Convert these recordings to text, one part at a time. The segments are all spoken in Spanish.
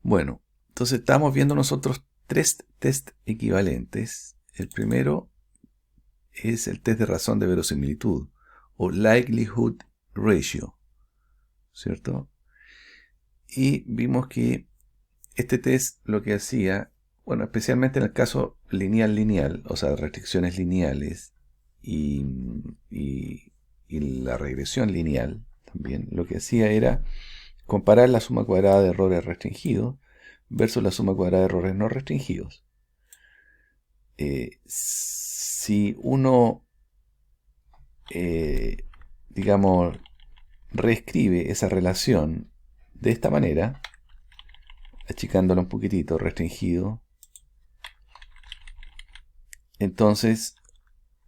Bueno, entonces estamos viendo nosotros tres test equivalentes. El primero es el test de razón de verosimilitud, o likelihood ratio, ¿cierto? Y vimos que este test lo que hacía, bueno, especialmente en el caso lineal-lineal, o sea, restricciones lineales y, y la regresión lineal también, lo que hacía era comparar la suma cuadrada de errores restringidos versus la suma cuadrada de errores no restringidos. Si uno, digamos, reescribe esa relación de esta manera, achicándola un poquitito, restringido, entonces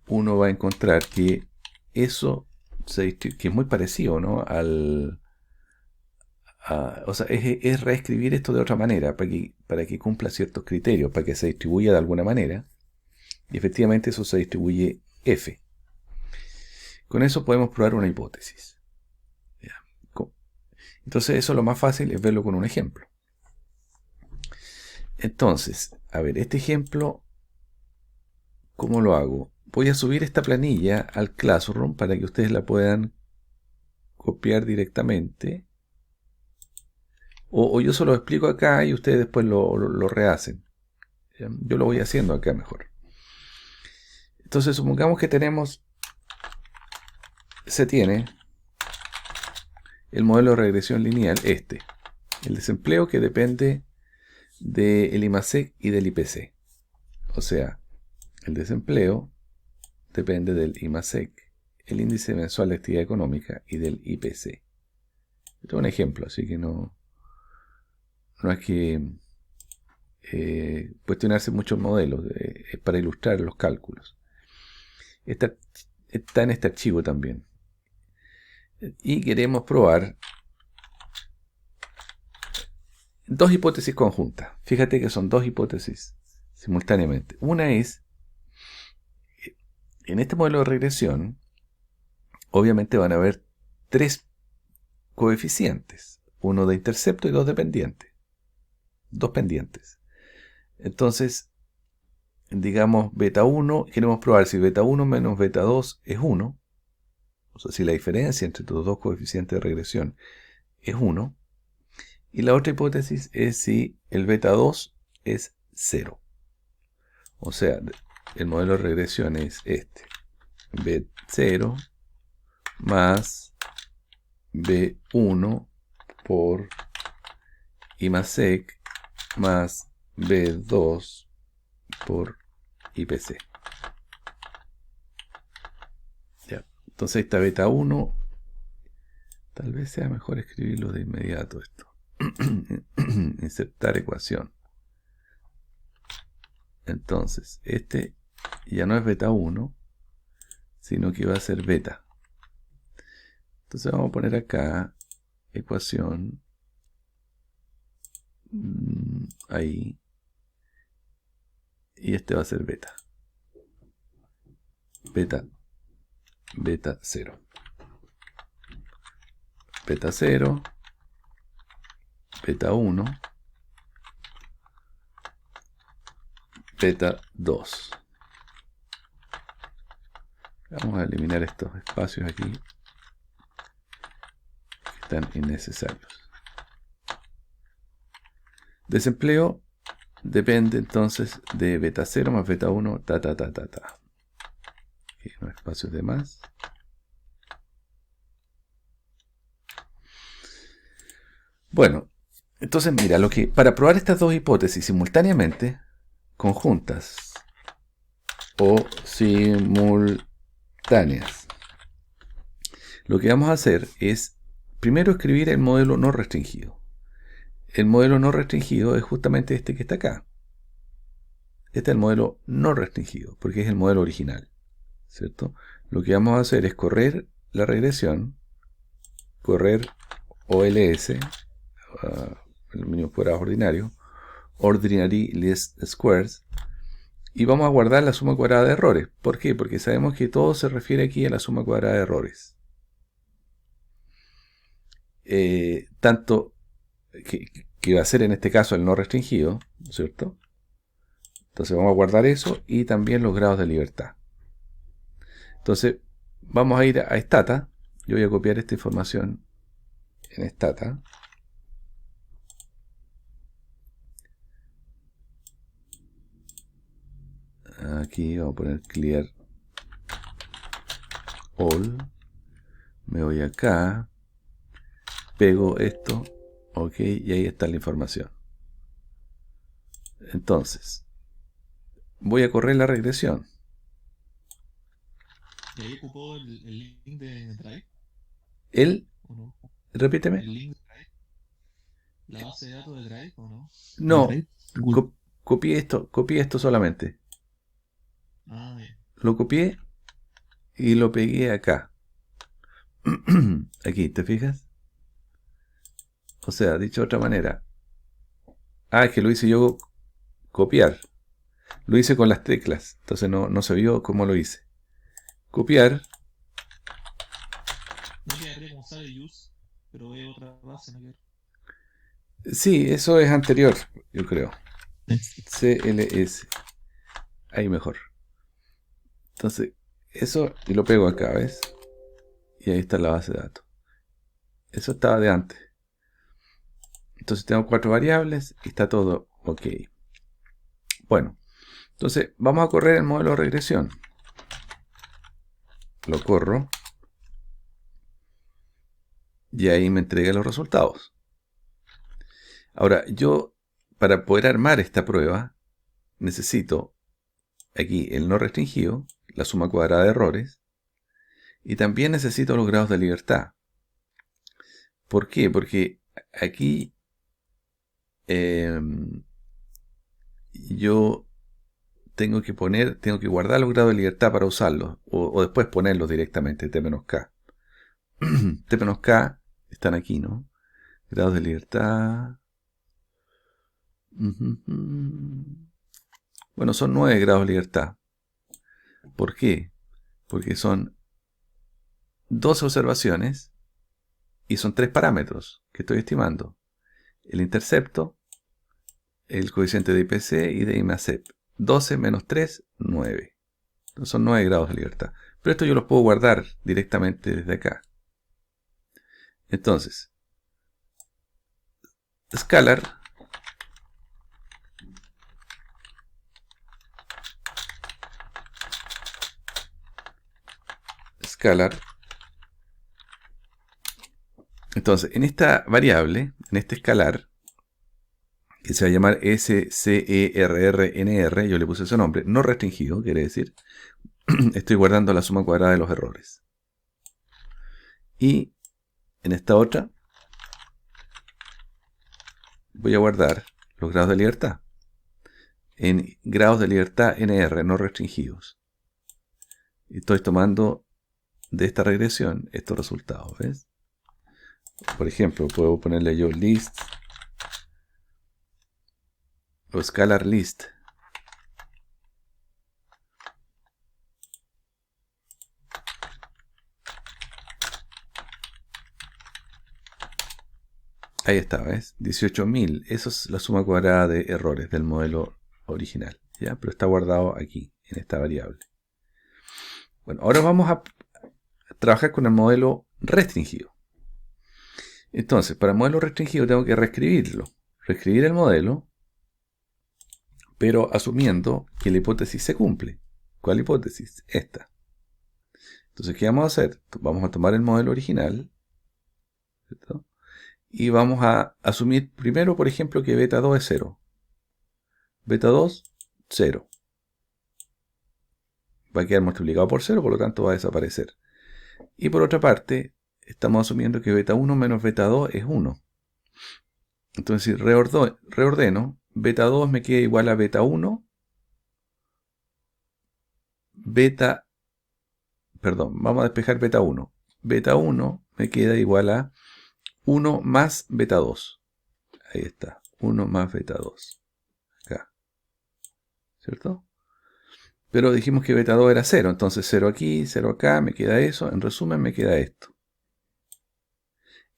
uno va a encontrar que eso que es muy parecido, ¿no? O sea, es reescribir esto de otra manera para que cumpla ciertos criterios, para que se distribuya de alguna manera. Y efectivamente eso se distribuye F. Con eso podemos probar una hipótesis. ¿Ya? Entonces eso lo más fácil es verlo con un ejemplo. Entonces, a ver, este ejemplo, ¿cómo lo hago? Voy a subir esta planilla al Classroom para que ustedes la puedan copiar directamente. O yo solo lo explico acá y ustedes después lo rehacen. ¿Ya? Yo lo voy haciendo acá mejor. Entonces supongamos que se tiene el modelo de regresión lineal el desempleo que depende del IMASEC y del IPC. O sea, el desempleo depende del IMASEC, el índice mensual de actividad económica y del IPC. Esto es un ejemplo, así que no hay que cuestionarse mucho el modelo, es para ilustrar los cálculos. Está en este archivo también. Y queremos probar dos hipótesis conjuntas. Fíjate que son dos hipótesis simultáneamente. Una es, en este modelo de regresión, obviamente van a haber tres coeficientes. Uno de intercepto y dos de pendiente. Dos pendientes. Entonces, digamos, beta 1, queremos probar si beta 1 menos beta 2 es 1. O sea, si la diferencia entre los dos coeficientes de regresión es 1. Y la otra hipótesis es si el beta 2 es 0. O sea, el modelo de regresión es este. B0 más B1 por IMASEC más B2 por IPC. Ya. Entonces esta beta 1, tal vez sea mejor escribirlo de inmediato esto. Insertar ecuación. Entonces, este ya no es beta 1, sino que va a ser beta. Entonces vamos a poner acá ecuación, ahí, y este va a ser beta. Beta 0. Beta 0, beta 1, beta 2. Vamos a eliminar estos espacios aquí que están innecesarios. Desempleo depende entonces de beta 0 más beta 1, Aquí unos espacios de más. Bueno, entonces mira, para probar estas dos hipótesis simultáneamente, conjuntas o simultáneas, lo que vamos a hacer es primero escribir el modelo no restringido. El modelo no restringido es justamente este que está acá. Este es el modelo no restringido, porque es el modelo original, ¿cierto? Lo que vamos a hacer es correr la regresión, correr OLS, el mínimo cuadrado ordinario, ordinary least squares, y vamos a guardar la suma cuadrada de errores. ¿Por qué? Porque sabemos que todo se refiere aquí a la suma cuadrada de errores. que va a ser en este caso el no restringido, ¿no es cierto? Entonces vamos a guardar eso y también los grados de libertad. Entonces vamos a ir a Stata. Yo voy a copiar esta información en Stata. Aquí vamos a poner clear all. Me voy acá. Pego esto. Ok, y ahí está la información. Entonces, voy a correr la regresión. ¿Y ahí ocupó el link de Drive Él, o no? repíteme. ¿El link de Drive? ¿La base de datos de Drive o no? ¿De No, Drive? Google. copié esto solamente. Ah, bien. Lo copié y lo pegué acá. Aquí, ¿te fijas? O sea, dicho de otra manera. Ah, es que lo hice yo copiar. Lo hice con las teclas. Entonces no se vio cómo lo hice. Copiar. No quedaría como sale use, pero es otra base, no Sí, eso es anterior, yo creo. queda. CLS. Ahí mejor. Entonces, eso y lo pego acá, ¿ves? Y ahí está la base de datos. Eso estaba de antes. Entonces tengo 4 variables y está todo ok. Bueno, entonces vamos a correr el modelo de regresión. Lo corro. Y ahí me entrega los resultados. Ahora, yo, para poder armar esta prueba, necesito aquí el no restringido, la suma cuadrada de errores, y también necesito los grados de libertad. ¿Por qué? Porque aquí yo tengo que guardar los grados de libertad para usarlos, o después ponerlos directamente, T-K. T-K están aquí, ¿no? Grados de libertad. Bueno, son 9 grados de libertad. ¿Por qué? Porque son 12 observaciones y son 3 parámetros que estoy estimando. El intercepto, el coeficiente de IPC y de IMACEP. 12 menos 3, 9. Entonces son 9 grados de libertad. Pero esto yo los puedo guardar directamente desde acá. Entonces, scalar entonces en esta variable, en este escalar, que se va a llamar SCERRNR, yo le puse ese nombre, no restringido, quiere decir, estoy guardando la suma cuadrada de los errores. Y en esta otra, voy a guardar los grados de libertad. En grados de libertad NR, no restringidos. Y estoy tomando de esta regresión estos resultados, ¿ves? Por ejemplo, puedo ponerle yo list o scalar list. Ahí está, ¿ves? 18.000. Eso es la suma cuadrada de errores del modelo original, ¿ya? Pero está guardado aquí, en esta variable. Bueno, ahora vamos a trabajar con el modelo restringido. Entonces, para el modelo restringido tengo que reescribirlo. Reescribir el modelo, pero asumiendo que la hipótesis se cumple. ¿Cuál hipótesis? Esta. Entonces, ¿qué vamos a hacer? Vamos a tomar el modelo original, ¿cierto? Y vamos a asumir primero, por ejemplo, que beta 2 es 0. Beta 2, 0. Va a quedar multiplicado por 0, por lo tanto va a desaparecer. Y por otra parte, estamos asumiendo que beta 1 menos beta 2 es 1. Entonces, si reordeno, beta 2 me queda igual a beta 1, vamos a despejar beta 1. Beta 1 me queda igual a 1 más beta 2. Ahí está, 1 más beta 2. Acá. ¿Cierto? Pero dijimos que beta 2 era 0, entonces 0 aquí, 0 acá, me queda eso. En resumen, me queda esto.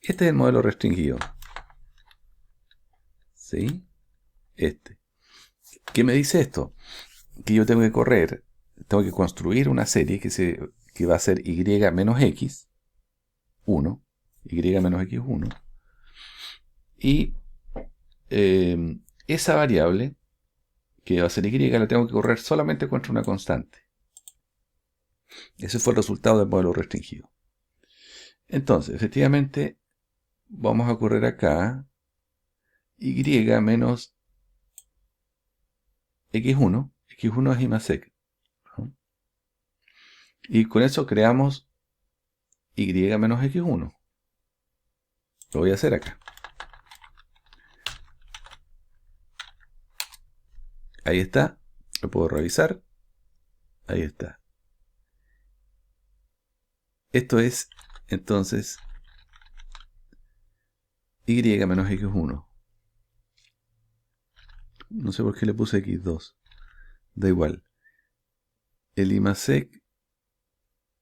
Este es el modelo restringido. ¿Sí? ¿Qué me dice esto? Que yo tengo que tengo que construir una serie que va a ser y menos x, 1, y menos x 1, y esa variable, que va a ser y, la tengo que correr solamente contra una constante. Ese fue el resultado del modelo restringido. Entonces, efectivamente, vamos a correr acá y menos x1. x1 es i más x, ¿no? Y con eso creamos y menos x1. Lo voy a hacer acá. Ahí está. Lo puedo revisar. Ahí está. Esto es, entonces, y menos x1. No sé por qué le puse x2. Da igual. El i más sec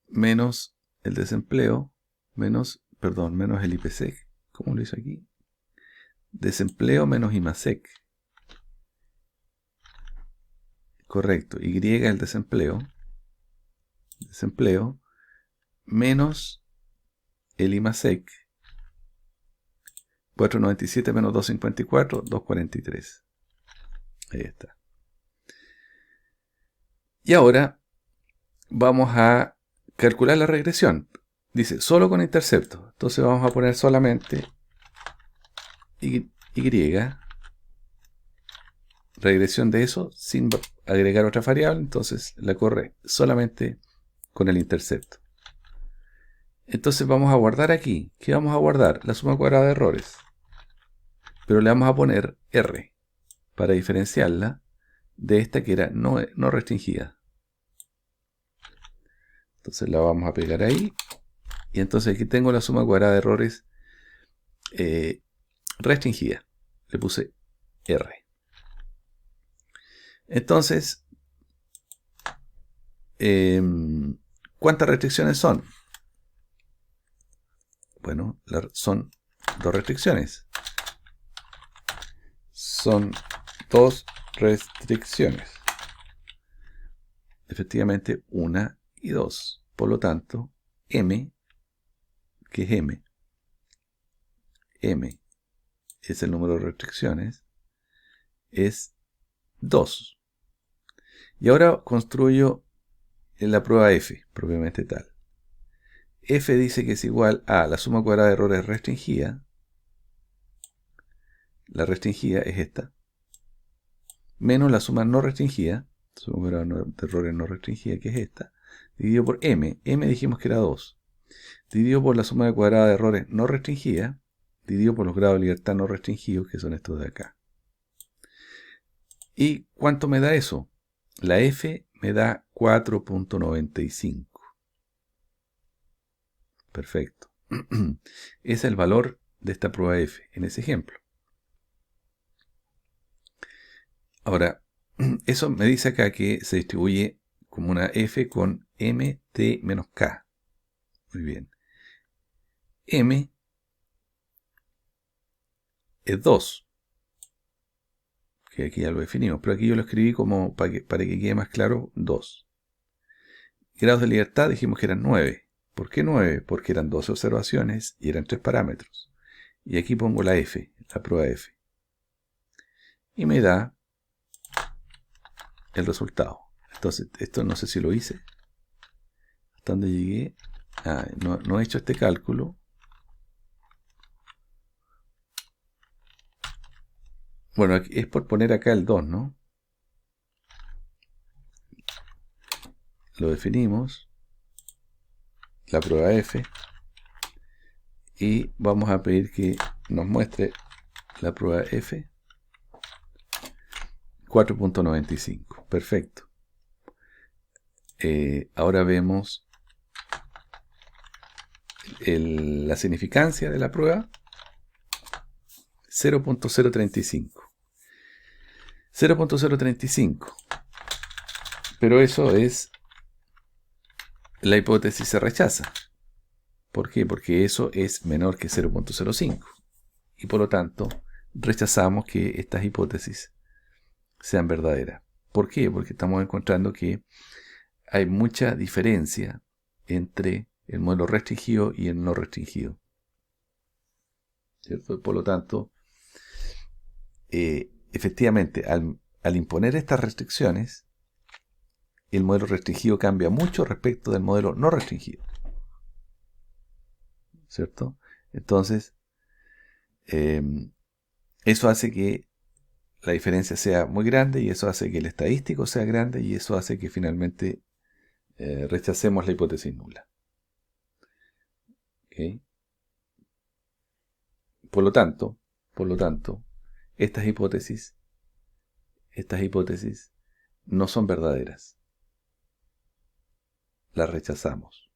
menos el desempleo menos el IPSEC. ¿Cómo lo hizo aquí? Desempleo menos i más sec. Correcto. Y el desempleo. Desempleo menos el i más sec. 497 menos 254, 243. Ahí está. Y ahora vamos a calcular la regresión. Dice, solo con intercepto. Entonces vamos a poner solamente y, regresión de eso, sin agregar otra variable. Entonces la corre solamente con el intercepto. Entonces vamos a guardar aquí. ¿Qué vamos a guardar? La suma cuadrada de errores. Pero le vamos a poner R para diferenciarla de esta que era no restringida. Entonces la vamos a pegar ahí. Y entonces aquí tengo la suma cuadrada de errores restringida. Le puse R. Entonces, ¿cuántas restricciones son? Bueno, son dos restricciones. Son dos restricciones. Efectivamente, 1 y 2. Por lo tanto, M, que es M es el número de restricciones, es 2. Y ahora construyo la prueba F, propiamente tal. F dice que es igual a la suma cuadrada de errores restringida. La restringida es esta. Menos la suma no restringida. Suma cuadrada de errores no restringida, que es esta. Dividido por M. M dijimos que era 2. Dividido por la suma cuadrada de errores no restringida. Dividido por los grados de libertad no restringidos, que son estos de acá. ¿Y cuánto me da eso? La F me da 4.95. Perfecto. Ese es el valor de esta prueba F en ese ejemplo. Ahora, eso me dice acá que se distribuye como una F con MT menos K. Muy bien. M es 2. Que aquí ya lo definimos, pero aquí yo lo escribí como para que quede más claro, 2. Grados de libertad dijimos que eran 9. ¿Por qué 9? Porque eran 12 observaciones y eran 3 parámetros. Y aquí pongo la F, la prueba F. Y me da el resultado. Entonces, esto no sé si lo hice. ¿Hasta dónde llegué? No he hecho este cálculo. Bueno, es por poner acá el 2, ¿no? Lo definimos. La prueba F. Y vamos a pedir que nos muestre la prueba F. 4.95. Perfecto. Ahora vemos la significancia de la prueba. 0.035. 0.035. Pero eso es la hipótesis se rechaza. ¿Por qué? Porque eso es menor que 0.05. Y por lo tanto rechazamos que estas hipótesis sean verdaderas. ¿Por qué? Porque estamos encontrando que hay mucha diferencia entre el modelo restringido y el no restringido, ¿cierto? Por lo tanto, efectivamente, al imponer estas restricciones, el modelo restringido cambia mucho respecto del modelo no restringido, ¿cierto? Entonces, eso hace que la diferencia sea muy grande y eso hace que el estadístico sea grande y eso hace que finalmente rechacemos la hipótesis nula. ¿Okay? Por lo tanto, estas hipótesis no son verdaderas. Las rechazamos.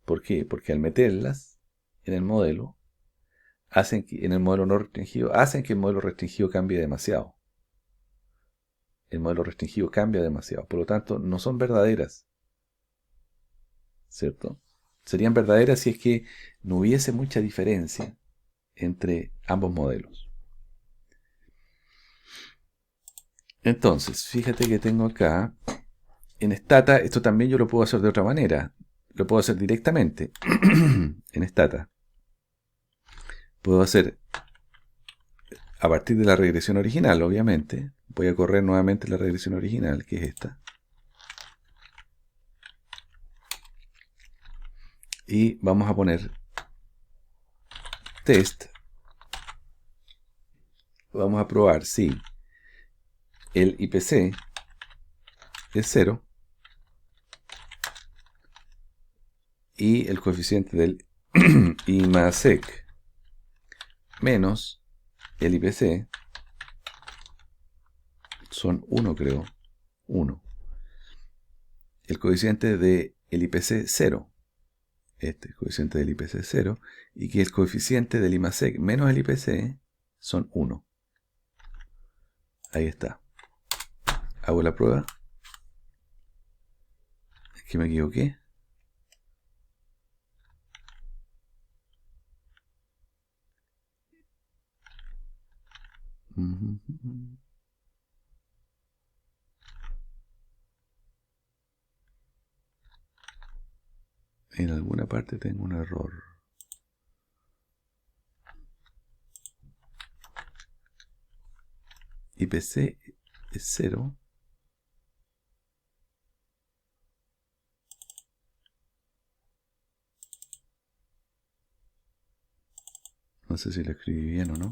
¿Por qué? Porque al meterlas en el modelo, en el modelo no restringido, hacen que el modelo restringido cambie demasiado. El modelo restringido cambia demasiado. Por lo tanto, no son verdaderas. ¿Cierto? Serían verdaderas si es que no hubiese mucha diferencia entre ambos modelos. Entonces, fíjate que tengo acá, en Stata, esto también yo lo puedo hacer de otra manera. Lo puedo hacer directamente. En Stata. Puedo hacer, a partir de la regresión original, obviamente. Voy a correr nuevamente la regresión original, que es esta. Y vamos a poner test. Vamos a probar si el IPC es 0 y el coeficiente del IMASEC menos el IPC son 1, creo. 1. El coeficiente del IPC 0. Este es el coeficiente del IPC 0. Y que el coeficiente del IMASEC menos el IPC son 1. Ahí está. Hago la prueba. Es que me equivoqué. En alguna parte tengo un error. IPC es 0. No sé si lo escribí bien o no.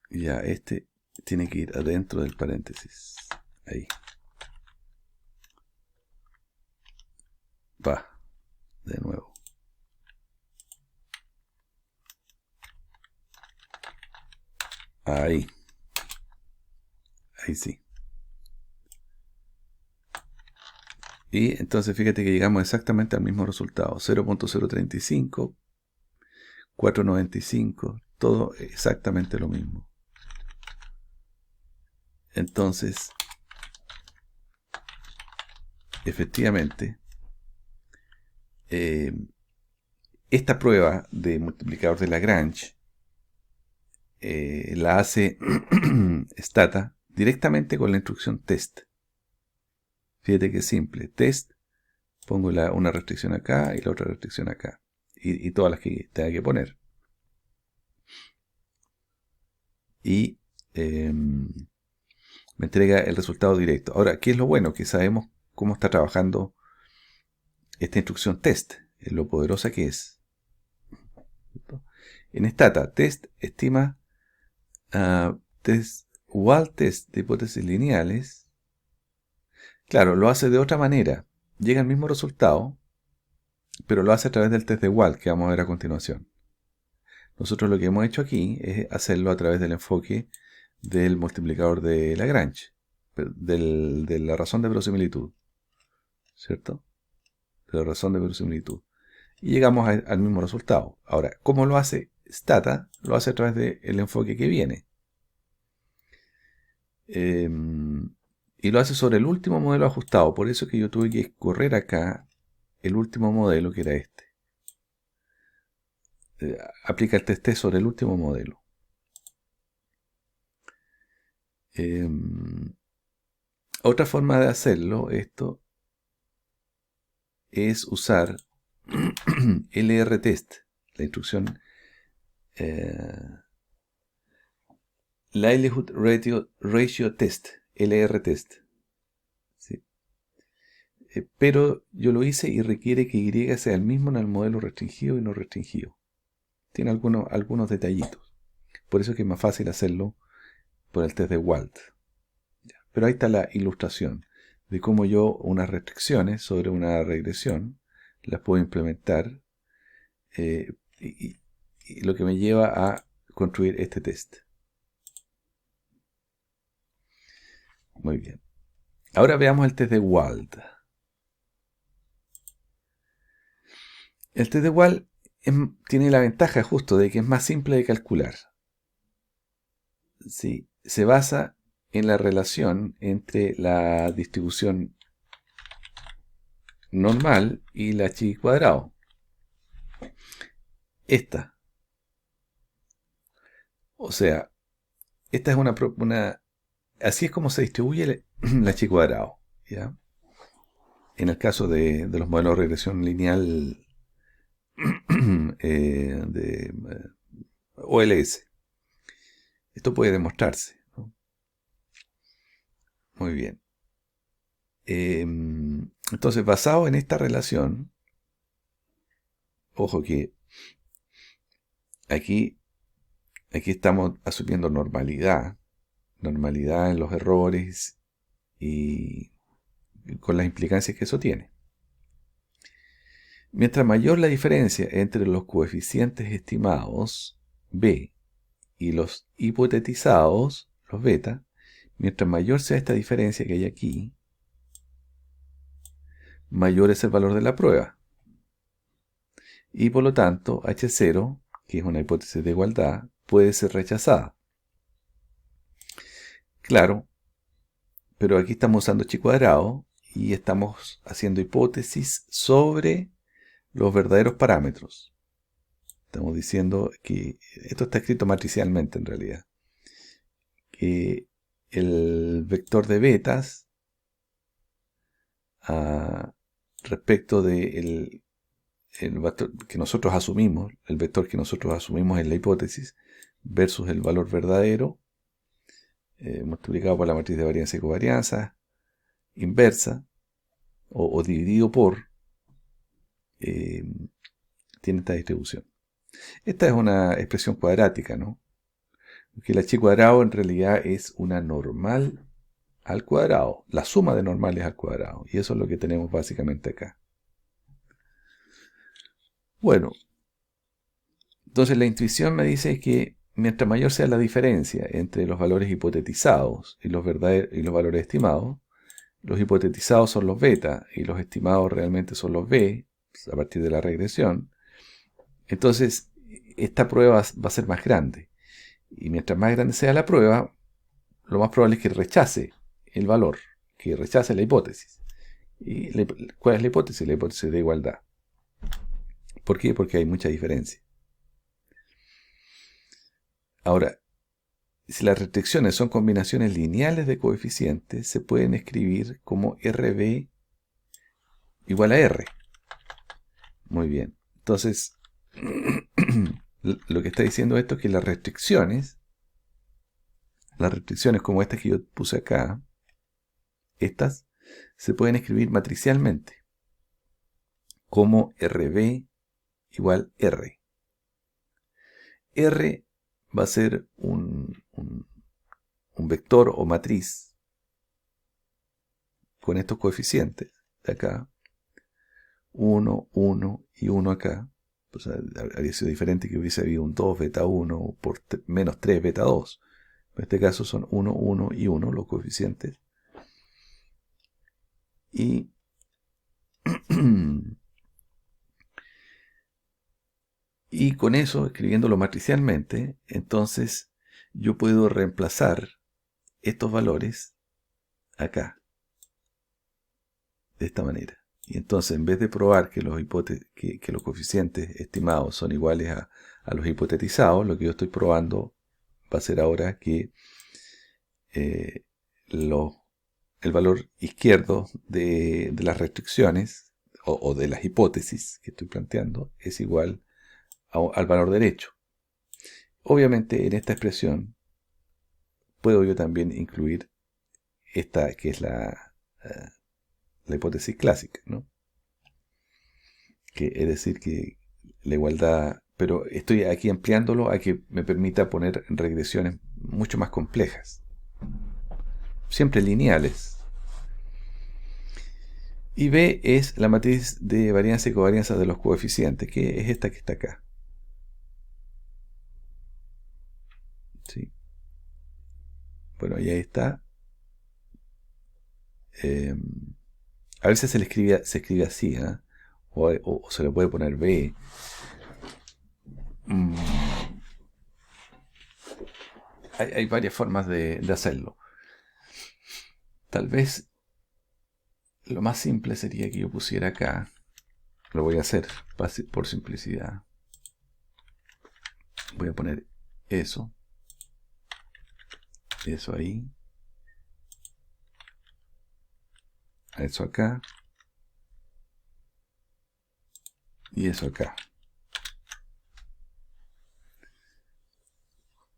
Ya, este tiene que ir adentro del paréntesis. Ahí. Va. De nuevo. Ahí. Ahí sí. Y entonces fíjate que llegamos exactamente al mismo resultado. 0.035, 495, todo exactamente lo mismo. Entonces, efectivamente, esta prueba de multiplicador de Lagrange la hace Stata directamente con la instrucción test. Fíjate que es simple. Test, pongo una restricción acá y la otra restricción acá. Y todas las que tenga que poner. Y me entrega el resultado directo. Ahora, ¿qué es lo bueno? Que sabemos cómo está trabajando esta instrucción test, lo poderosa que es. En Stata, test estima wall test de hipótesis lineales. Claro, lo hace de otra manera. Llega al mismo resultado, pero lo hace a través del test de Wall, que vamos a ver a continuación. Nosotros lo que hemos hecho aquí es hacerlo a través del enfoque del multiplicador de Lagrange, de la razón de verosimilitud, ¿cierto? De la razón de verosimilitud. Y llegamos al mismo resultado. Ahora, ¿cómo lo hace Stata lo hace a través del enfoque que viene. Y lo hace sobre el último modelo ajustado. Por eso que yo tuve que correr acá el último modelo, que era este. Aplica el test sobre el último modelo. Otra forma de hacerlo, esto, es usar LR-test, la instrucción Likelihood Ratio Test, LR-test. ¿Sí? Pero yo lo hice y requiere que Y sea el mismo en el modelo restringido y no restringido. Tiene algunos detallitos. Por eso es que es más fácil hacerlo por el test de Wald. Pero ahí está la ilustración de cómo yo unas restricciones sobre una regresión las puedo implementar y lo que me lleva a construir este test. Muy bien. Ahora veamos el test de Wald. El test de Wald tiene la ventaja justo de que es más simple de calcular. ¿Sí? Se basa en la relación entre la distribución normal y la chi cuadrado. Esta. O sea, esta es así es como se distribuye la chi cuadrado. ¿Ya? En el caso de los modelos de regresión lineal de OLS. Esto puede demostrarse, ¿no? Muy bien. Entonces, basado en esta relación, ojo que aquí estamos asumiendo normalidad en los errores y con las implicancias que eso tiene. Mientras mayor la diferencia entre los coeficientes estimados, B, y los hipotetizados, los beta, mientras mayor sea esta diferencia que hay aquí, mayor es el valor de la prueba. Y por lo tanto, H0, que es una hipótesis de igualdad, puede ser rechazada. Claro, pero aquí estamos usando chi cuadrado y estamos haciendo hipótesis sobre los verdaderos parámetros. Estamos diciendo que esto está escrito matricialmente en realidad. Que el vector de betas respecto de el vector que nosotros asumimos, el vector que nosotros asumimos en la hipótesis versus el valor verdadero, multiplicado por la matriz de varianza y covarianza inversa o dividido por, tiene esta distribución. Esta es una expresión cuadrática, ¿no? Porque la chi cuadrado en realidad es una normal al cuadrado, la suma de normales al cuadrado, y eso es lo que tenemos básicamente acá. Bueno, entonces la intuición me dice que mientras mayor sea la diferencia entre los valores hipotetizados y los valores estimados, los hipotetizados son los beta y los estimados realmente son los b, a partir de la regresión, entonces esta prueba va a ser más grande. Y mientras más grande sea la prueba, lo más probable es que rechace el valor, que rechace la hipótesis. ¿Y cuál es la hipótesis? La hipótesis de igualdad. ¿Por qué? Porque hay mucha diferencia. Ahora, si las restricciones son combinaciones lineales de coeficientes, se pueden escribir como RB igual a R. Muy bien. Entonces, lo que está diciendo esto es que las restricciones como estas que yo puse acá, estas se pueden escribir matricialmente como RB igual R. R va a ser un vector o matriz con estos coeficientes de acá, 1, 1 y 1 acá. O sea, habría sido diferente que hubiese habido un 2 beta 1 por menos 3 beta 2. En este caso son 1, 1 y 1 los coeficientes. Y Y con eso, escribiéndolo matricialmente, entonces yo puedo reemplazar estos valores acá, de esta manera. Y entonces, en vez de probar que los coeficientes estimados son iguales a los hipotetizados, lo que yo estoy probando va a ser ahora que el valor izquierdo de las restricciones o de las hipótesis que estoy planteando es igual al valor derecho. Obviamente en esta expresión puedo yo también incluir esta que es la hipótesis clásica, ¿no? Que es decir que la igualdad, pero estoy aquí ampliándolo a que me permita poner regresiones mucho más complejas, siempre lineales. Y B es la matriz de varianza y covarianza de los coeficientes, que es esta que está acá. ¿Sí? Bueno, y ahí está. A veces se escribe así, ¿eh? O se le puede poner B. Hay varias formas de hacerlo. Tal vez lo más simple sería que yo pusiera acá. Lo voy a hacer por simplicidad. Voy a poner eso. Eso ahí. Eso acá. Y eso acá.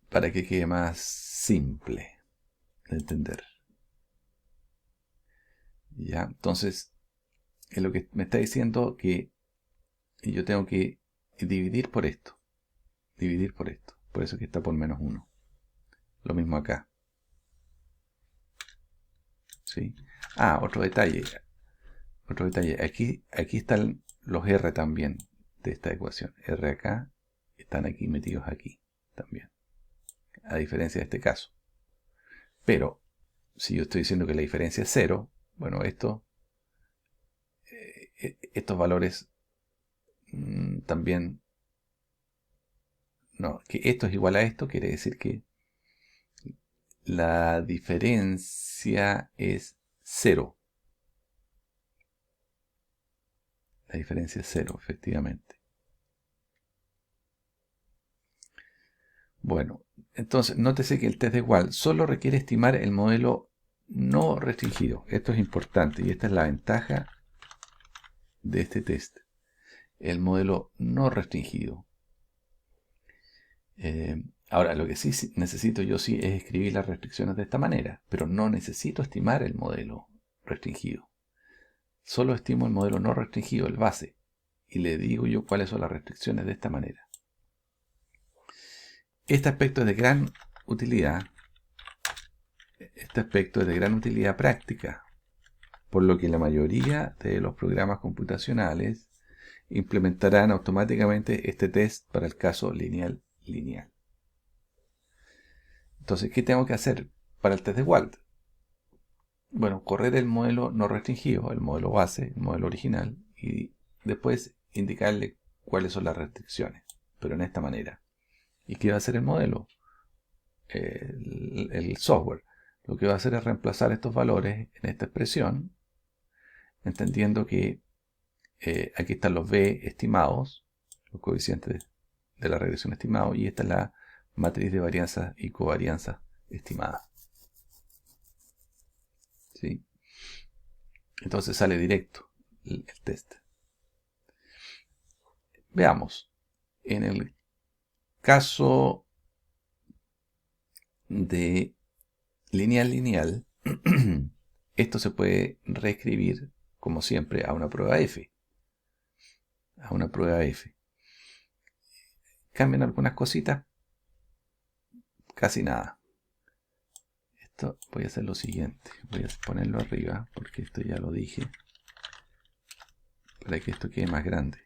Para que quede más simple de entender. Ya, entonces, es lo que me está diciendo que yo tengo que dividir por esto. Dividir por esto. Por eso que está por menos 1. Lo mismo acá. ¿Sí? Ah, otro detalle. Otro detalle. Aquí están los R también de esta ecuación. R acá. Están aquí metidos aquí también. A diferencia de este caso. Pero, si yo estoy diciendo que la diferencia es 0, bueno, estos valores también... No, que esto es igual a esto quiere decir que la diferencia es 0. La diferencia es 0, efectivamente. Bueno, entonces, nótese que el test de igual solo requiere estimar el modelo no restringido. Esto es importante y esta es la ventaja de este test. El modelo no restringido. Ahora, lo que sí necesito yo es escribir las restricciones de esta manera, pero no necesito estimar el modelo restringido. Solo estimo el modelo no restringido, el base, y le digo yo cuáles son las restricciones de esta manera. Este aspecto es de gran utilidad. Este aspecto es de gran utilidad práctica, por lo que la mayoría de los programas computacionales implementarán automáticamente este test para el caso lineal. Entonces, ¿qué tengo que hacer para el test de Wald? Bueno, correr el modelo no restringido, el modelo base, el modelo original, y después indicarle cuáles son las restricciones, pero en esta manera. ¿Y qué va a hacer el modelo? El software. Lo que va a hacer es reemplazar estos valores en esta expresión, entendiendo que aquí están los B estimados, los coeficientes de la regresión estimados, y esta es la matriz de varianza y covarianza estimada. ¿Sí? Entonces sale directo el test. Veamos. En el caso de lineal, esto se puede reescribir, como siempre, a una prueba F. A una prueba F. Cambian algunas cositas. Casi nada. Esto voy a hacer lo siguiente. Voy a ponerlo arriba, porque esto ya lo dije. Para que esto quede más grande.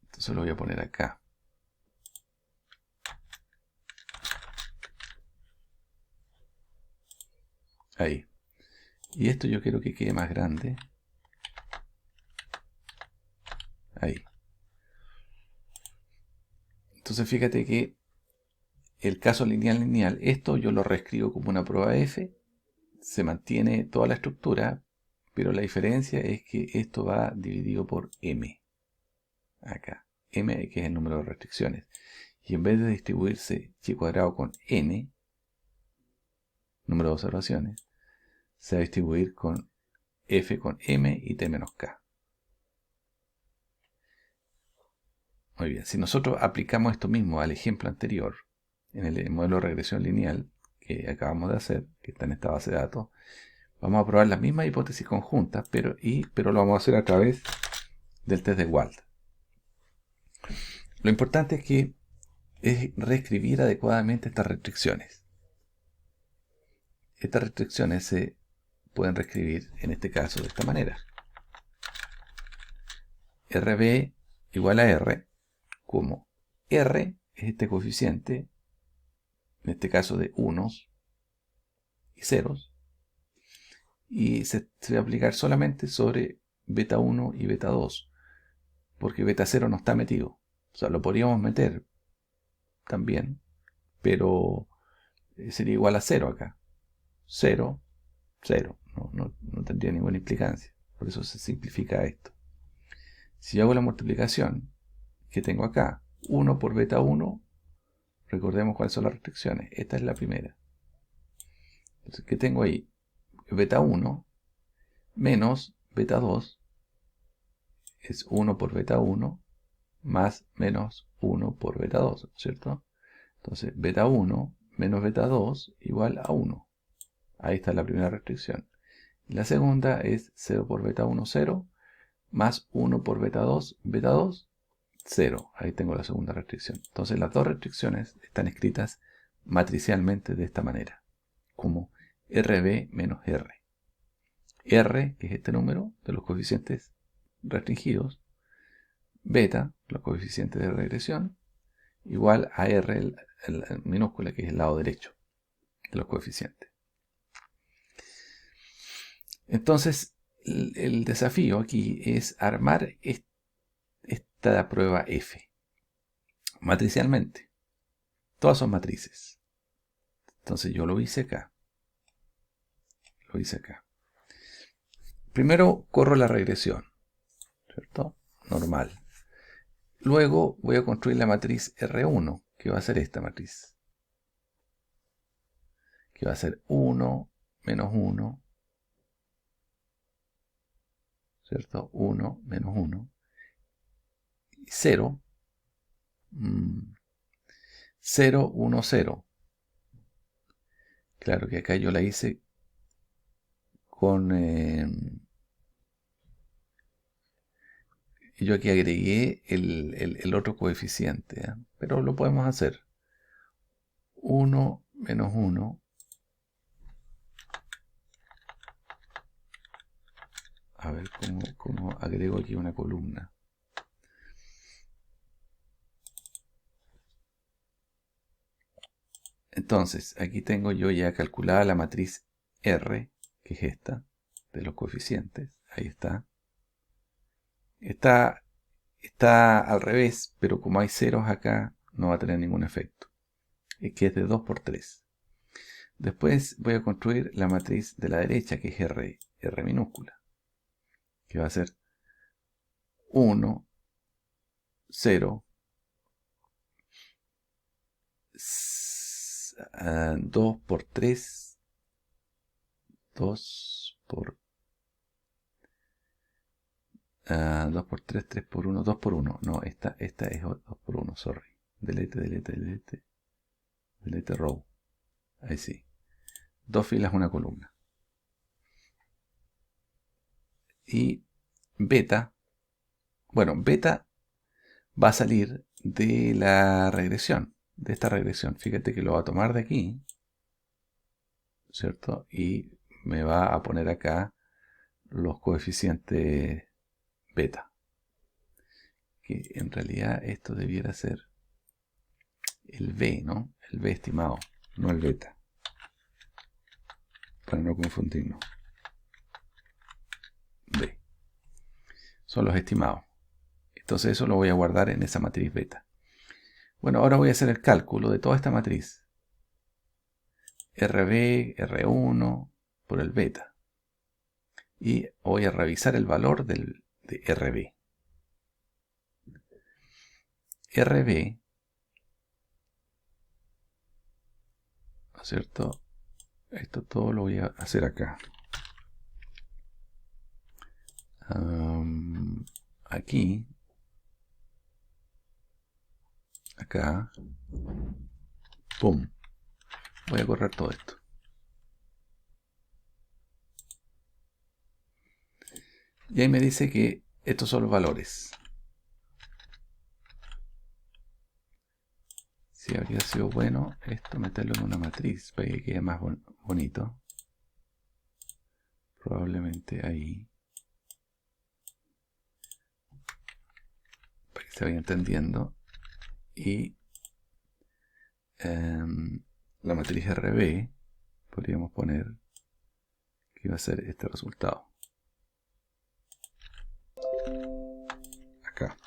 Entonces lo voy a poner acá. Ahí. Y esto yo quiero que quede más grande. Ahí. Entonces fíjate que el caso lineal, esto yo lo reescribo como una prueba f, se mantiene toda la estructura, pero la diferencia es que esto va dividido por m, acá, m que es el número de restricciones, y en vez de distribuirse y cuadrado con n, número de observaciones, se va a distribuir con f con m y t menos k. Muy bien, si nosotros aplicamos esto mismo al ejemplo anterior, en el modelo de regresión lineal que acabamos de hacer, que está en esta base de datos, vamos a probar las mismas hipótesis conjuntas, pero lo vamos a hacer a través del test de Wald. Lo importante es que es reescribir adecuadamente estas restricciones. Estas restricciones se pueden reescribir en este caso de esta manera. RB igual a R, como R es este coeficiente, en este caso de unos y ceros, y se va a aplicar solamente sobre beta 1 y beta 2, porque beta 0 no está metido. O sea, lo podríamos meter también, pero sería igual a 0 acá. 0, 0. No tendría ninguna implicancia. Por eso se simplifica esto. Si yo hago la multiplicación que tengo acá, 1 por beta 1, recordemos cuáles son las restricciones. Esta es la primera. Entonces, ¿qué tengo ahí? Beta 1 menos beta 2 es 1 por beta 1 más menos 1 por beta 2, ¿cierto? Entonces, beta 1 menos beta 2 igual a 1. Ahí está la primera restricción. La segunda es 0 por beta 1, 0, más 1 por beta 2, 0. Ahí tengo la segunda restricción. Entonces, las dos restricciones están escritas matricialmente de esta manera, como RB menos R. R, que es este número de los coeficientes restringidos, beta, los coeficientes de regresión, igual a R, el minúscula, que es el lado derecho de los coeficientes. Entonces, el desafío aquí es armar esta prueba F matricialmente. Todas son matrices. Entonces yo lo hice acá. Primero corro la regresión, ¿cierto? Normal. Luego voy a construir la matriz R1, que va a ser esta matriz. Que va a ser 1, menos 1, ¿cierto? 1, menos 1. Y 0, 0, 1, 0. Claro que acá yo la hice con... yo aquí agregué el otro coeficiente, ¿eh? Pero lo podemos hacer. 1 menos 1. A ver cómo agrego aquí una columna. Entonces, aquí tengo yo ya calculada la matriz R, que es esta, de los coeficientes. Ahí está. Está al revés, pero como hay ceros acá, no va a tener ningún efecto. Es que es de 2 por 3. Después voy a construir la matriz de la derecha, que es R minúscula, que va a ser 1, 0, 2 por 3, 2 por 2 por 3, 3 por 1, 2 por 1. No, esta es 2 por 1, sorry. Delete row. Ahí sí. 2 filas, una columna. Y beta, bueno, beta va a salir de la regresión, de esta regresión. Fíjate que lo va a tomar de aquí, ¿cierto? Y me va a poner acá los coeficientes beta. Que en realidad esto debiera ser el B, ¿no? El B estimado, no el beta. Para no confundirnos. B. Son los estimados. Entonces eso lo voy a guardar en esa matriz beta. Bueno, ahora voy a hacer el cálculo de toda esta matriz. RB, R1 por el beta. Y voy a revisar el valor de RB. RB, ¿no es cierto? Esto todo lo voy a hacer acá. Aquí. Acá. Pum. Voy a correr todo esto. Y ahí me dice que estos son los valores. Si habría sido bueno esto, meterlo en una matriz para que quede más bonito. Probablemente ahí. Para que se vaya entendiendo. Y la matriz RB podríamos poner que va a ser este resultado. Acá.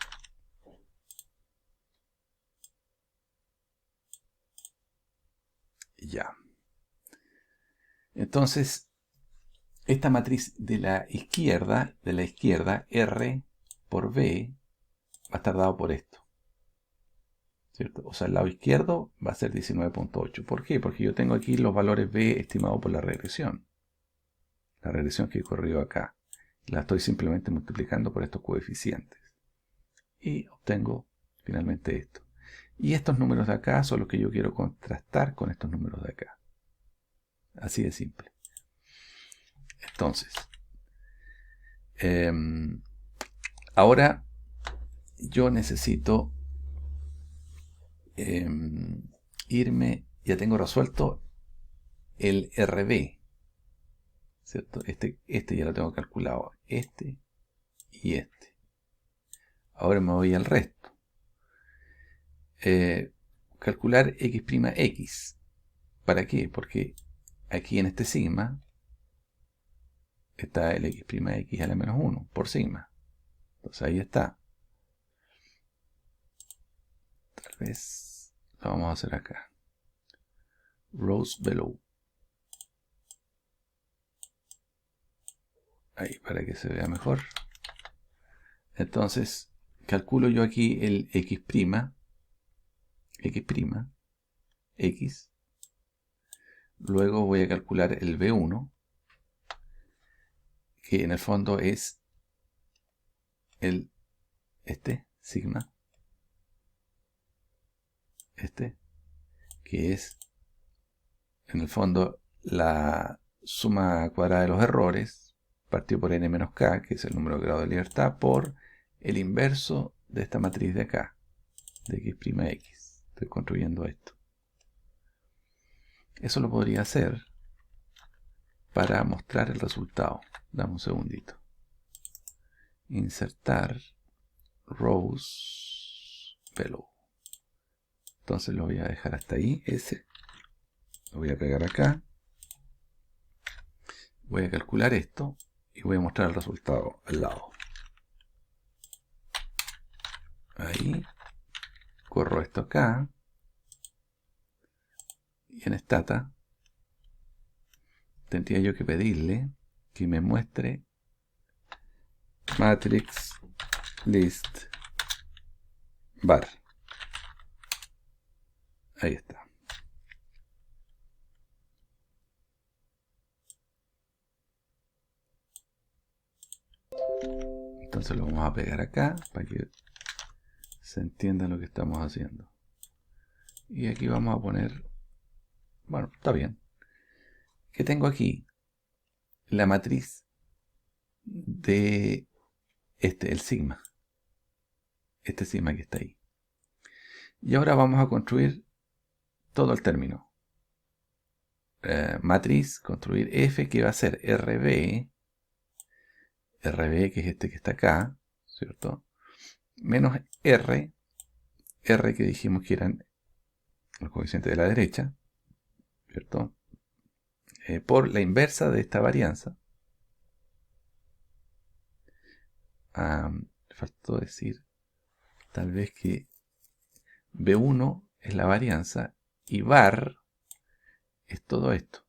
Ya. Entonces, esta matriz de la izquierda, R por B, va a estar dado por esto. ¿Cierto? O sea, el lado izquierdo va a ser 19.8. ¿Por qué? Porque yo tengo aquí los valores B estimados por la regresión. La regresión que he corrido acá. La estoy simplemente multiplicando por estos coeficientes. Y obtengo finalmente esto. Y estos números de acá son los que yo quiero contrastar con estos números de acá. Así de simple. Entonces, ahora yo necesito irme, ya tengo resuelto el RB, ¿cierto? Este ya lo tengo calculado, este y este. Ahora me voy al resto. Calcular x'. ¿Para qué? Porque aquí en este sigma está el x' a la menos 1 por sigma. Entonces ahí está. Tal vez lo vamos a hacer acá. Rows below. Ahí, para que se vea mejor. Entonces, calculo yo aquí el x', x. Luego voy a calcular el b1, que en el fondo es este sigma. Que es en el fondo la suma cuadrada de los errores, partido por n menos k, que es el número de grado de libertad, por el inverso de esta matriz de acá, de x'. Estoy construyendo esto. Eso lo podría hacer para mostrar el resultado. Dame un segundito. Insertar rows below. Entonces lo voy a dejar hasta ahí, ese. Lo voy a pegar acá. Voy a calcular esto y voy a mostrar el resultado al lado. Ahí. Corro esto acá. Y en Stata tendría yo que pedirle que me muestre matrix list var. Ahí está. Entonces lo vamos a pegar acá para que se entienda lo que estamos haciendo. Y aquí vamos a poner, bueno, está bien. ¿Qué tengo aquí? La matriz de el sigma. Este sigma que está ahí. Y ahora vamos a construir todo el término. Matriz, construir f, que va a ser RB, que es este que está acá, ¿cierto? Menos R que dijimos que eran los coeficientes de la derecha, ¿cierto? Por la inversa de esta varianza. Faltó decir tal vez que B1 es la varianza y var es todo esto,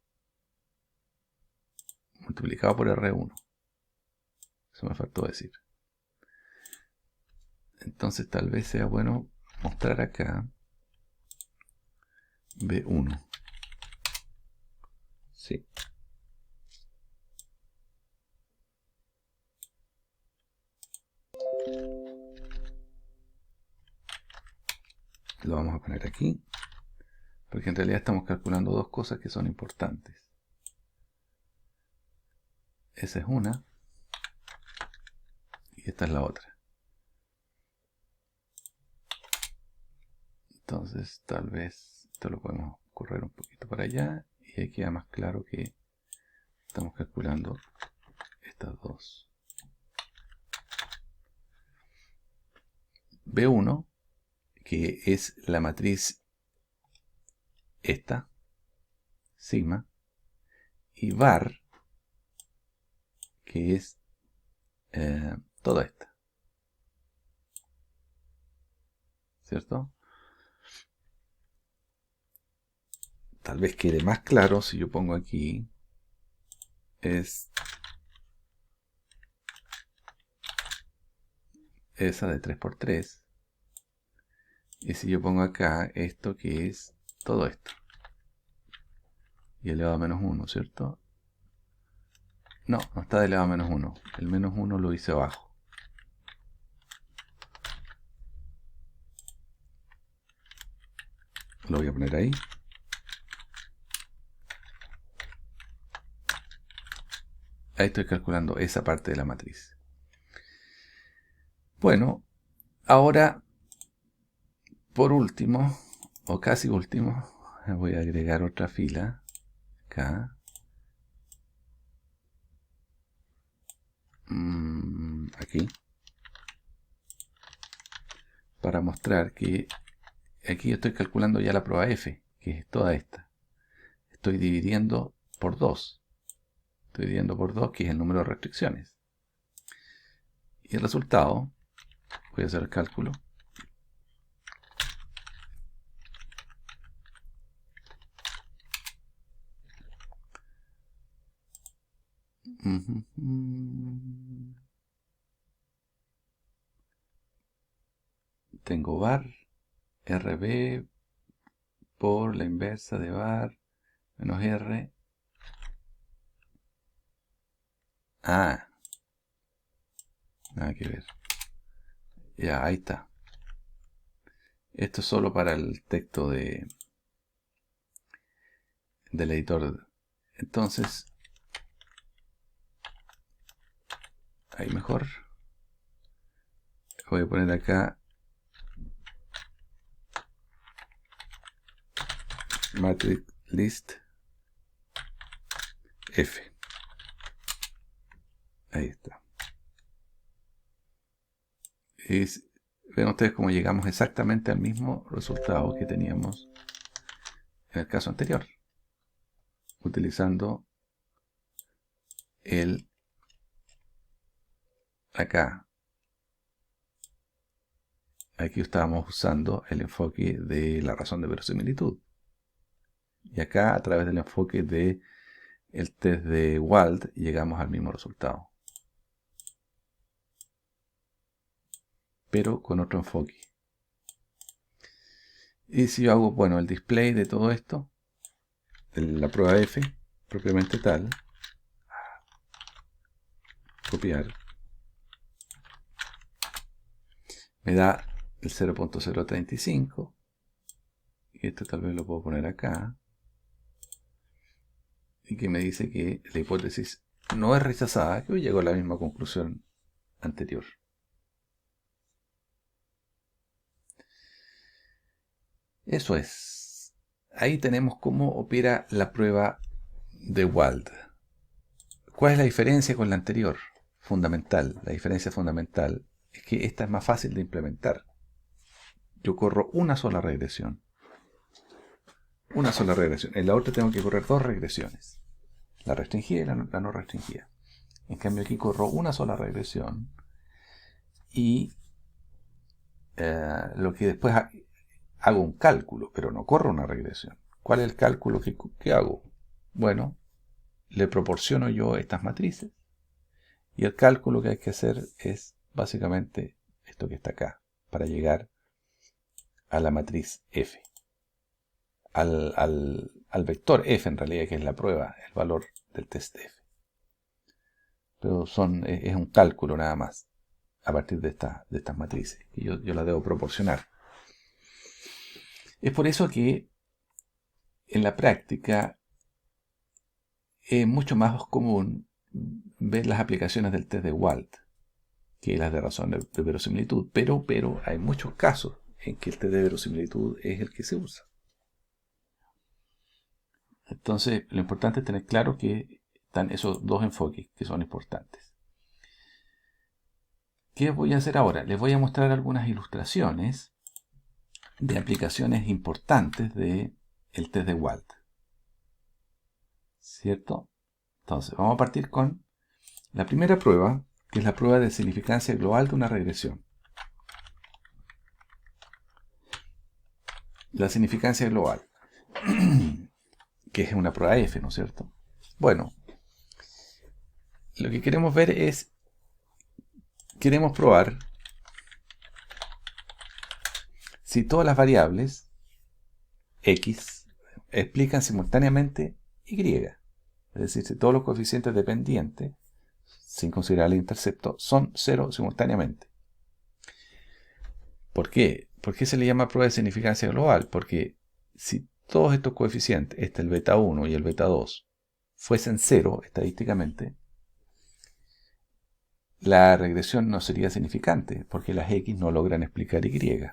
multiplicado por R1. Eso me faltó decir. Entonces tal vez sea bueno mostrar acá B1. Sí. Lo vamos a poner aquí, porque en realidad estamos calculando dos cosas que son importantes. Esa es una, y esta es la otra. Entonces, tal vez esto lo podemos correr un poquito para allá, y ahí queda más claro que estamos calculando estas dos. B1, que es la matriz esta, sigma, y var, que es toda esta. ¿Cierto? Tal vez quede más claro si yo pongo aquí es esa de 3×3. Y si yo pongo acá esto que es todo esto. Y elevado a menos 1, ¿cierto? No, no está de elevado a menos 1. El menos 1 lo hice abajo. Lo voy a poner ahí. Ahí estoy calculando esa parte de la matriz. Bueno, ahora, por último, o casi último, voy a agregar otra fila acá. Aquí. Para mostrar que aquí estoy calculando ya la prueba F, que es toda esta. Estoy dividiendo por 2. Estoy dividiendo por 2, que es el número de restricciones. Y el resultado, voy a hacer el cálculo. Tengo var, RB por la inversa de var menos R. Ah, nada que ver. Ya, ahí está. Esto es solo para el texto del editor. Entonces, ahí mejor. Voy a poner acá matrix list F. Ahí está. Y ven ustedes cómo llegamos exactamente al mismo resultado que teníamos en el caso anterior, utilizando el acá. Aquí estábamos usando el enfoque de la razón de verosimilitud. Y acá, a través del enfoque de el test de Wald, llegamos al mismo resultado. Pero con otro enfoque. Y si yo hago, bueno, el display de todo esto, de la prueba F, propiamente tal, copiar, me da el 0.035, y esto tal vez lo puedo poner acá, y que me dice que la hipótesis no es rechazada, que hoy llegó a la misma conclusión anterior. Eso es. Ahí tenemos cómo opera la prueba de Wald. ¿Cuál es la diferencia con la anterior? Fundamental. La diferencia fundamental es que esta es más fácil de implementar. Yo corro una sola regresión. Una sola regresión. En la otra tengo que correr dos regresiones. La restringida y la no restringida. En cambio aquí corro una sola regresión y lo que después hago un cálculo, pero no corro una regresión. ¿Cuál es el cálculo que hago? Bueno, le proporciono yo estas matrices y el cálculo que hay que hacer es básicamente esto que está acá, para llegar a la matriz F, al vector F en realidad, que es la prueba, el valor del test F. Pero es un cálculo nada más, a partir de estas matrices, que yo las debo proporcionar. Es por eso que en la práctica es mucho más común ver las aplicaciones del test de Wald que las de razón de verosimilitud, pero hay muchos casos en que el test de verosimilitud es el que se usa. Entonces, lo importante es tener claro que están esos dos enfoques que son importantes. ¿Qué voy a hacer ahora? Les voy a mostrar algunas ilustraciones de aplicaciones importantes del test de Wald. ¿Cierto? Entonces, vamos a partir con la primera prueba, que es la prueba de significancia global de una regresión. La significancia global, que es una prueba F, ¿no es cierto? Bueno, lo que queremos ver es, queremos probar si todas las variables X explican simultáneamente Y. Es decir, si todos los coeficientes dependientes, sin considerar el intercepto, son 0 simultáneamente. ¿Por qué? ¿Por qué se le llama prueba de significancia global? Porque si todos estos coeficientes, el beta 1 y el beta 2, fuesen 0 estadísticamente, la regresión no sería significante, porque las X no logran explicar Y.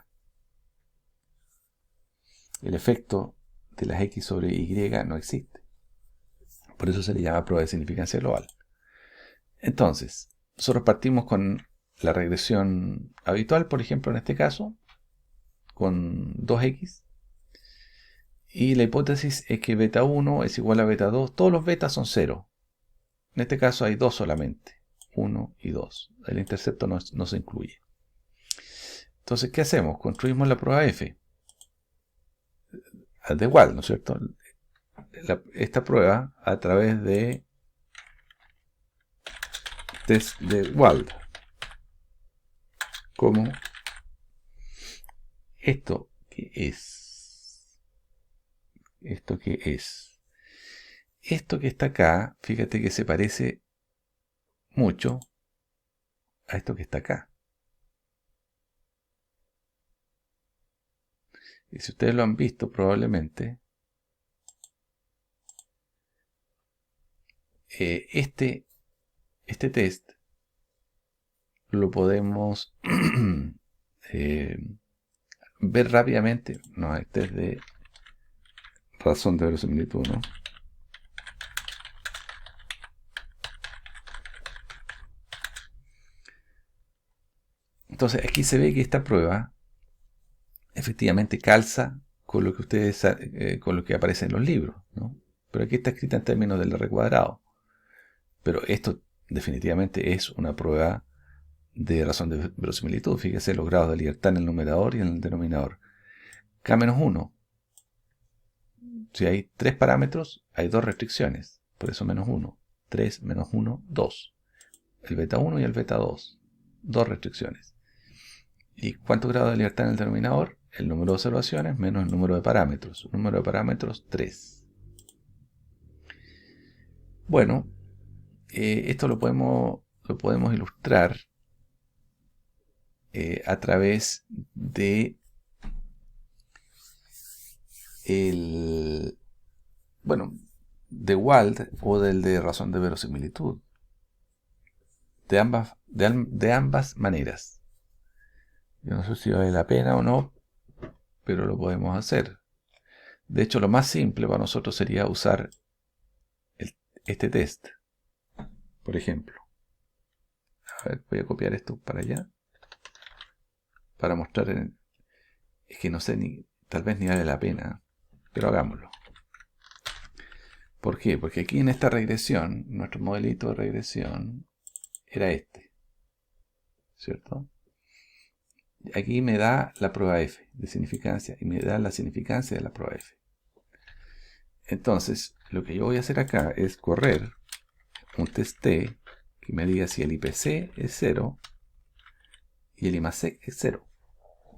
El efecto de las X sobre Y no existe. Por eso se le llama prueba de significancia global. Entonces, nosotros partimos con la regresión habitual, por ejemplo, en este caso, con 2X. Y la hipótesis es que beta 1 es igual a beta 2. Todos los betas son 0. En este caso hay 2 solamente. 1 y 2. El intercepto no se incluye. Entonces, ¿qué hacemos? Construimos la prueba F. Da igual, ¿no es cierto? Esta prueba a través de test de Wald. Como esto que es. Esto que es. Esto que está acá, fíjate que se parece mucho a esto que está acá. Y si ustedes lo han visto probablemente, este test lo podemos ver rápidamente. No, este es de razón de verosimilitud, ¿no? Entonces aquí se ve que esta prueba efectivamente calza con lo que ustedes con lo que aparece en los libros, ¿no? Pero aquí está escrita en términos del R cuadrado. Pero esto definitivamente es una prueba de razón de verosimilitud. Fíjese los grados de libertad en el numerador y en el denominador. K-1. Si hay 3 parámetros, hay 2 restricciones. Por eso menos 1. 3 menos 1, 2. El beta 1 y el beta 2. 2 restricciones. ¿Y cuántos grados de libertad en el denominador? El número de observaciones menos el número de parámetros. El número de parámetros, 3. Bueno, esto lo podemos ilustrar a través de de Wald o del de razón de verosimilitud. De ambas maneras. Yo no sé si vale la pena o no, pero lo podemos hacer. De hecho, lo más simple para nosotros sería usar este test. Por ejemplo. A ver, voy a copiar esto para allá. Para mostrar es que no sé tal vez ni vale la pena, pero hagámoslo. ¿Por qué? Porque aquí en esta regresión, nuestro modelito de regresión era este, ¿cierto? Aquí me da la prueba f de significancia y me da la significancia de la prueba f. Entonces, lo que yo voy a hacer acá es correr un test T que me diga si el IPC es 0 y el IMASEC es 0.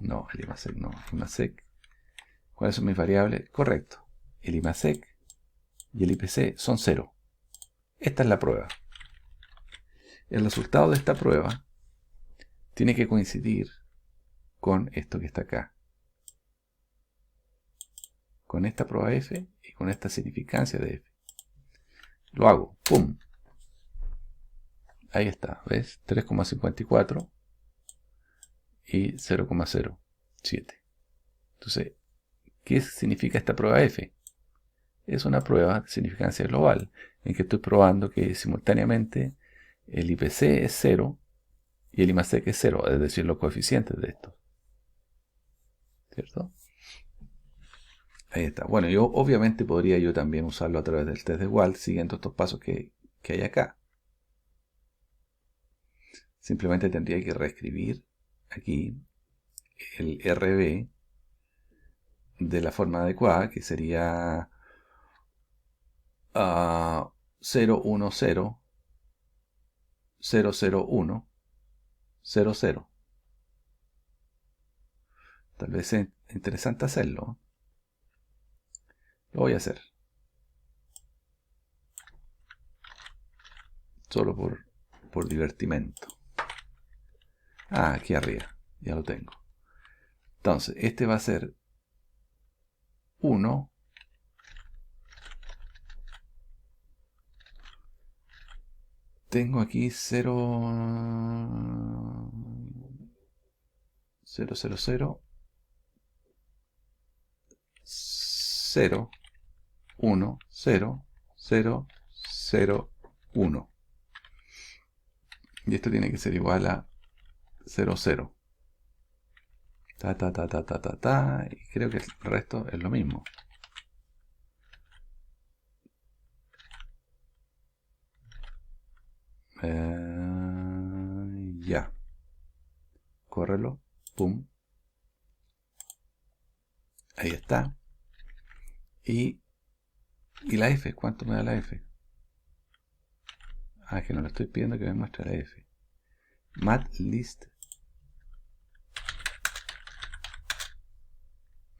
No, el IMASEC no. IMASEC, ¿cuáles son mis variables? Correcto. El IMASEC y el IPC son 0. Esta es la prueba. El resultado de esta prueba tiene que coincidir con esto que está acá. Con esta prueba f y con esta significancia de f. Lo hago. ¡Pum! Ahí está. ¿Ves? 3,54 y 0,07. Entonces, ¿qué significa esta prueba f? Es una prueba de significancia global en que estoy probando que simultáneamente el IPC es 0 y el IMASEC es 0, es decir, los coeficientes de esto. ¿Cierto? Ahí está. Bueno, yo obviamente podría yo también usarlo a través del test de Wald siguiendo estos pasos que hay acá. Simplemente tendría que reescribir aquí el RB de la forma adecuada, que sería 010 001 00. Tal vez es interesante hacerlo. Lo voy a hacer. Solo por divertimento. Aquí arriba. Ya lo tengo. Entonces, este va a ser 1. Tengo aquí 0, 0, 0, 0, 0, 1, 0, 0, 0, 1. Y esto tiene que ser igual a 0, 0. Ta, ta, ta, ta, ta, ta, ta. Y creo que el resto es lo mismo. Ya. Córrelo. Pum. Ahí está. Y la F. ¿Cuánto me da la F? Que no le estoy pidiendo que me muestre la F. Matlist.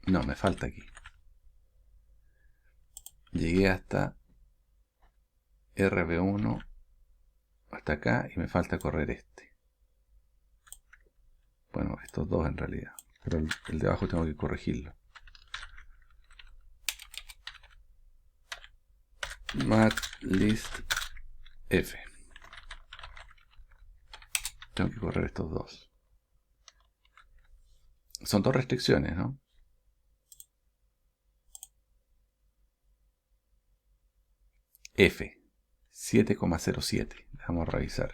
No, me falta aquí. Llegué hasta RB1 hasta acá y me falta correr este. Bueno, estos dos en realidad. Pero el de abajo tengo que corregirlo. Matlist F. Tengo que correr estos dos. Son dos restricciones, ¿no? F. 7,07. Vamos a revisar.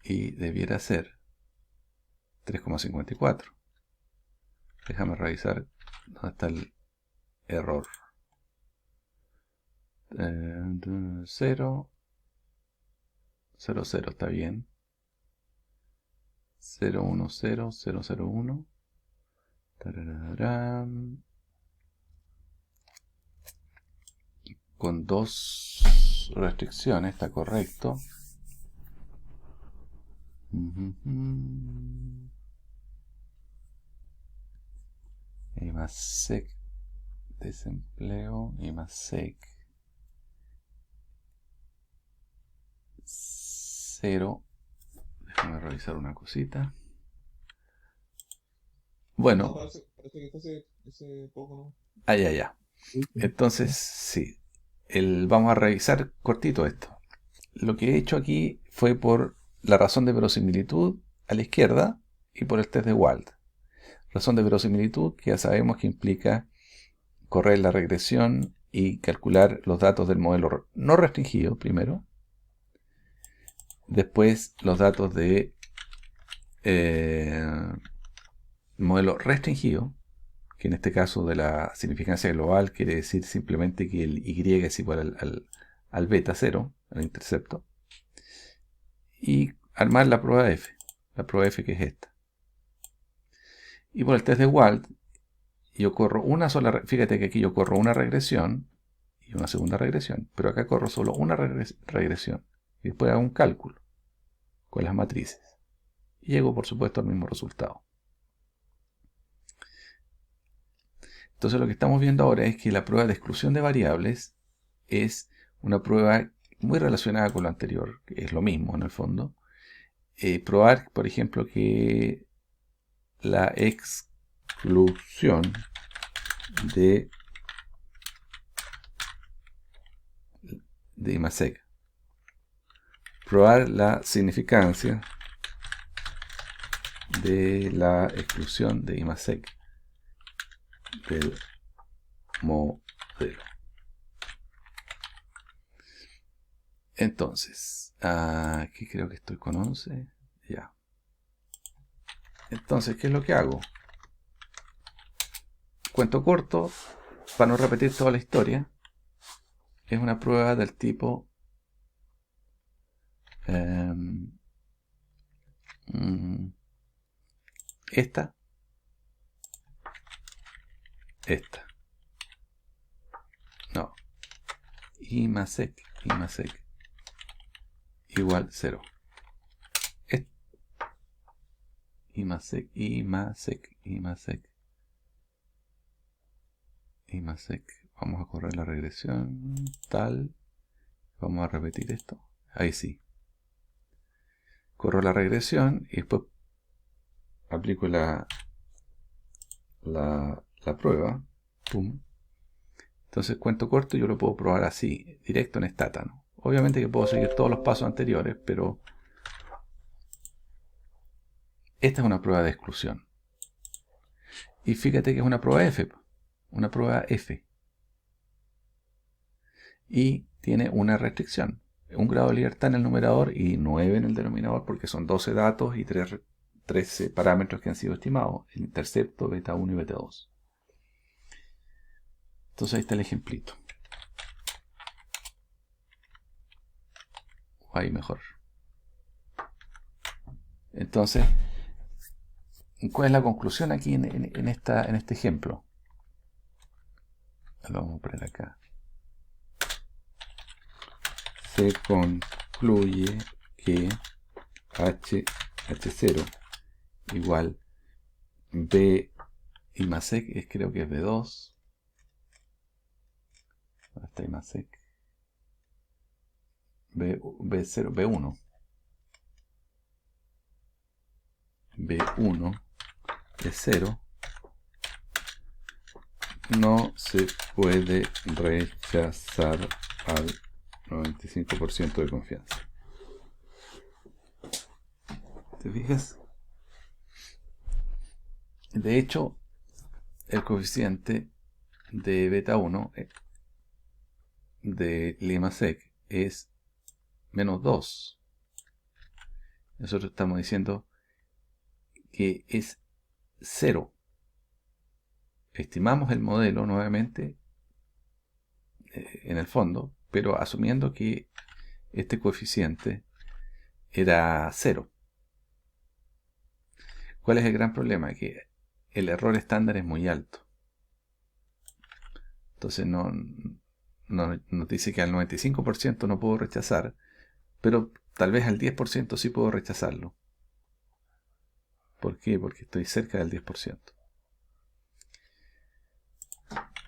Y debiera ser 3,54. Déjame revisar dónde está el error. 0, 0, 0 está bien. 0, 1, 0, 0, 0, 1. Tarararán. Con dos restricciones está correcto. Y más sec, desempleo y más sec 0. Déjame revisar una cosita. Bueno. Parece que está ese poco, Ya. Entonces, sí. Vamos a revisar cortito esto. Lo que he hecho aquí fue por la razón de verosimilitud a la izquierda y por el test de Wald. Razón de verosimilitud que ya sabemos que implica correr la regresión y calcular los datos del modelo no restringido primero. Después los datos de modelo restringido, que en este caso de la significancia global quiere decir simplemente que el y es igual al beta 0, al intercepto. Y armar la prueba F que es esta. Y por el test de Wald, yo corro una sola, fíjate que aquí yo corro una regresión y una segunda regresión, pero acá corro solo una regresión y después hago un cálculo con las matrices y llego por supuesto al mismo resultado. Entonces lo que estamos viendo ahora es que la prueba de exclusión de variables es una prueba muy relacionada con lo anterior, que es lo mismo en el fondo. Probar, por ejemplo, que la exclusión de I más sec. Probar la significancia de la exclusión de I más sec del modelo. Entonces, aquí creo que estoy con 11. Ya. Entonces, ¿qué es lo que hago? Cuento corto, para no repetir toda la historia. Es una prueba del tipo esta, no, I más sec igual 0. I más sec vamos a correr la regresión tal, vamos a repetir esto, ahí sí, corro la regresión y después aplico la prueba, pum. Entonces cuento corto yo lo puedo probar así, directo en Stata, ¿no? Obviamente que puedo seguir todos los pasos anteriores, pero esta es una prueba de exclusión. Y fíjate que es una prueba F, una prueba F. Y tiene una restricción, un grado de libertad en el numerador y 9 en el denominador, porque son 12 datos y 13 parámetros que han sido estimados, el intercepto, beta 1 y beta 2. Entonces ahí está el ejemplito. Ahí mejor. Entonces, ¿cuál es la conclusión aquí en este ejemplo? Lo vamos a poner acá. Se concluye que H0 igual B I más sec, creo que es B2. ¿Dónde está I más sec? B0, B1. B1 es 0. No se puede rechazar al 95% de confianza. ¿Te fijas? De hecho, el coeficiente de beta 1 de Limasec es menos 2. Nosotros estamos diciendo que es 0. Estimamos el modelo nuevamente en el fondo, pero asumiendo que este coeficiente era 0. ¿Cuál es el gran problema? Que el error estándar es muy alto. Entonces nos dice que al 95% no puedo rechazar, pero tal vez al 10% sí puedo rechazarlo. ¿Por qué? Porque estoy cerca del 10%.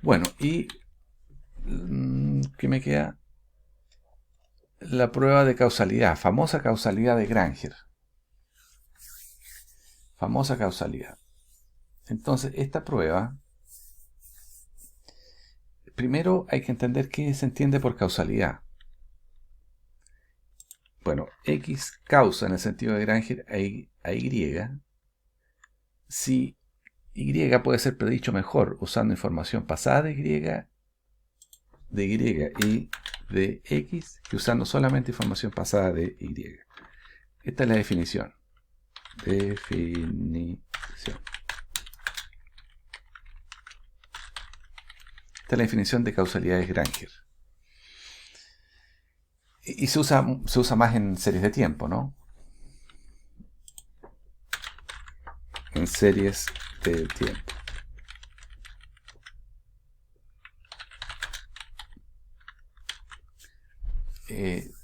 Bueno, y ¿qué me queda? La prueba de causalidad, famosa causalidad de Granger. Famosa causalidad. Entonces, esta prueba, primero hay que entender qué se entiende por causalidad. Bueno, X causa en el sentido de Granger a Y, si Y puede ser predicho mejor usando información pasada de Y y de X que usando solamente información pasada de Y. Esta es la definición. Esta es la definición de causalidad de Granger. Y se usa más en series de tiempo, ¿no? En series del tiempo.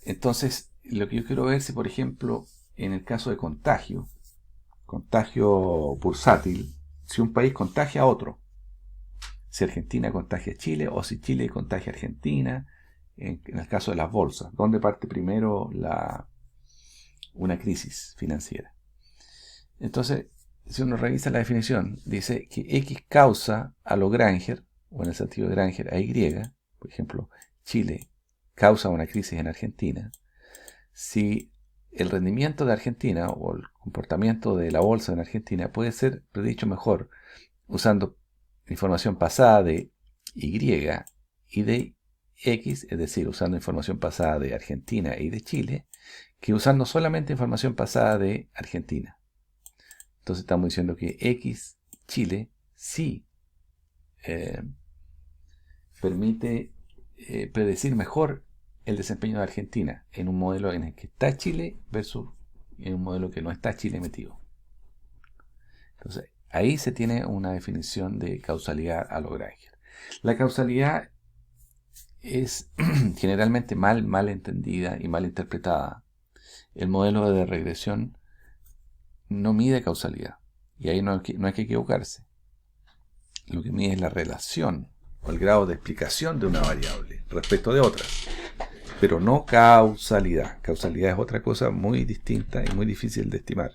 Entonces, lo que yo quiero ver si, por ejemplo, en el caso de contagio bursátil, si un país contagia a otro, si Argentina contagia a Chile o si Chile contagia a Argentina, en el caso de las bolsas, ¿dónde parte primero una crisis financiera? Entonces, si uno revisa la definición, dice que X causa a lo Granger, o en el sentido de Granger a Y, por ejemplo, Chile causa una crisis en Argentina, si el rendimiento de Argentina o el comportamiento de la bolsa en Argentina puede ser predicho mejor usando información pasada de Y y de X, es decir, usando información pasada de Argentina y de Chile, que usando solamente información pasada de Argentina. Entonces estamos diciendo que X, Chile, sí permite predecir mejor el desempeño de Argentina en un modelo en el que está Chile versus en un modelo que no está Chile metido. Entonces, ahí se tiene una definición de causalidad a lo Granger. La causalidad es generalmente mal entendida y mal interpretada. El modelo de regresión no mide causalidad y ahí no hay que equivocarse. Lo que mide es la relación o el grado de explicación de una variable respecto de otras, pero no causalidad. Causalidad es otra cosa muy distinta y muy difícil de estimar.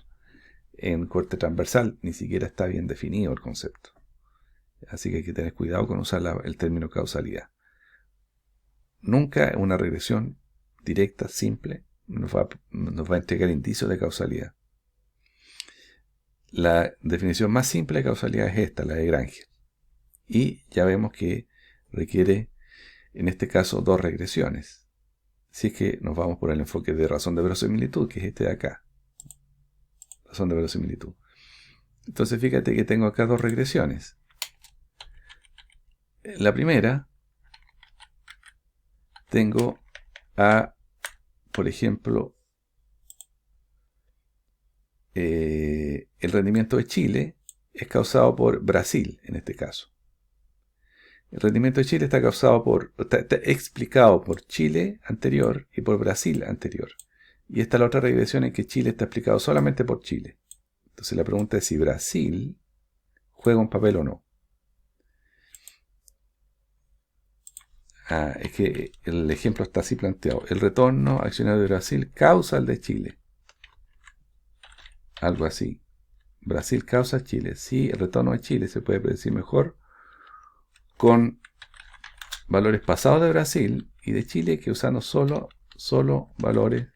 En corte transversal ni siquiera está bien definido el concepto. Así que hay que tener cuidado con usar el término causalidad. Nunca una regresión directa, simple, nos va a entregar indicios de causalidad. La definición más simple de causalidad es esta, la de Granger. Y ya vemos que requiere, en este caso, 2 regresiones. Si es que nos vamos por el enfoque de razón de verosimilitud, que es este de acá. Razón de verosimilitud. Entonces fíjate que tengo acá 2 regresiones. La primera, tengo por ejemplo, el rendimiento de Chile es causado por Brasil, en este caso. El rendimiento de Chile está explicado por Chile anterior y por Brasil anterior. Y esta es la otra regresión en que Chile está explicado solamente por Chile. Entonces la pregunta es si Brasil juega un papel o no. Es que el ejemplo está así planteado. El retorno accionario de Brasil causa el de Chile. Algo así. Brasil causa a Chile. Sí, el retorno de Chile se puede predecir mejor con valores pasados de Brasil y de Chile que usando solo valores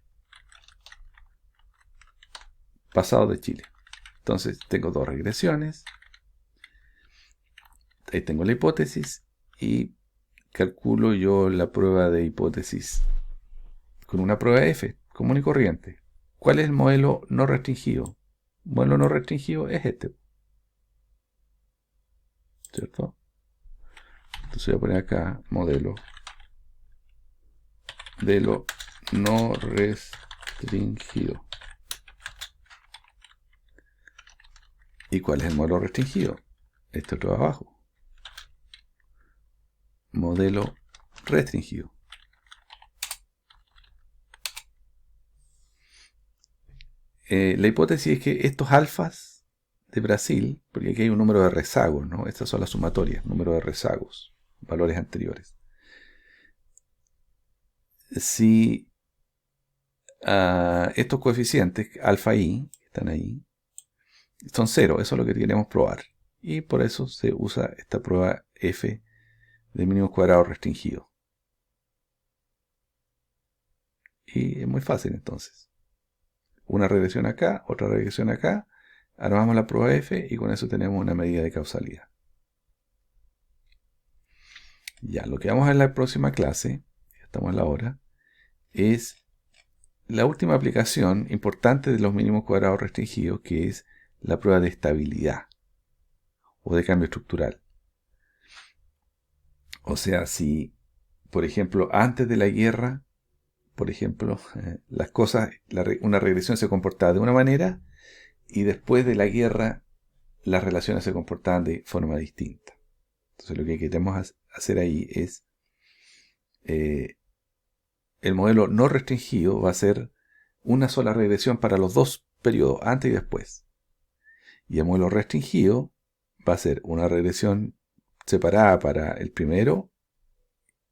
pasados de Chile. Entonces tengo 2 regresiones. Ahí tengo la hipótesis y calculo yo la prueba de hipótesis con una prueba F, común y corriente. ¿Cuál es el modelo no restringido? El modelo no restringido es este. ¿Cierto? Entonces voy a poner acá modelo no restringido. ¿Y cuál es el modelo restringido? Este otro de abajo. Modelo restringido. La hipótesis es que estos alfas de Brasil, porque aquí hay un número de rezagos, ¿no? Estas son las sumatorias, número de rezagos, valores anteriores. Si estos coeficientes, alfa y, que están ahí, son 0, eso es lo que queremos probar. Y por eso se usa esta prueba F de mínimos cuadrados restringido. Y es muy fácil entonces. Una regresión acá, otra regresión acá, armamos la prueba F y con eso tenemos una medida de causalidad. Ya, lo que vamos a ver en la próxima clase, ya estamos en la hora, es la última aplicación importante de los mínimos cuadrados restringidos, que es la prueba de estabilidad o de cambio estructural. O sea, si, por ejemplo, antes de la guerra, por ejemplo, las cosas, una regresión se comportaba de una manera y después de la guerra las relaciones se comportaban de forma distinta. Entonces lo que queremos hacer ahí es, el modelo no restringido va a ser una sola regresión para los dos periodos, antes y después. Y el modelo restringido va a ser una regresión separada para el primero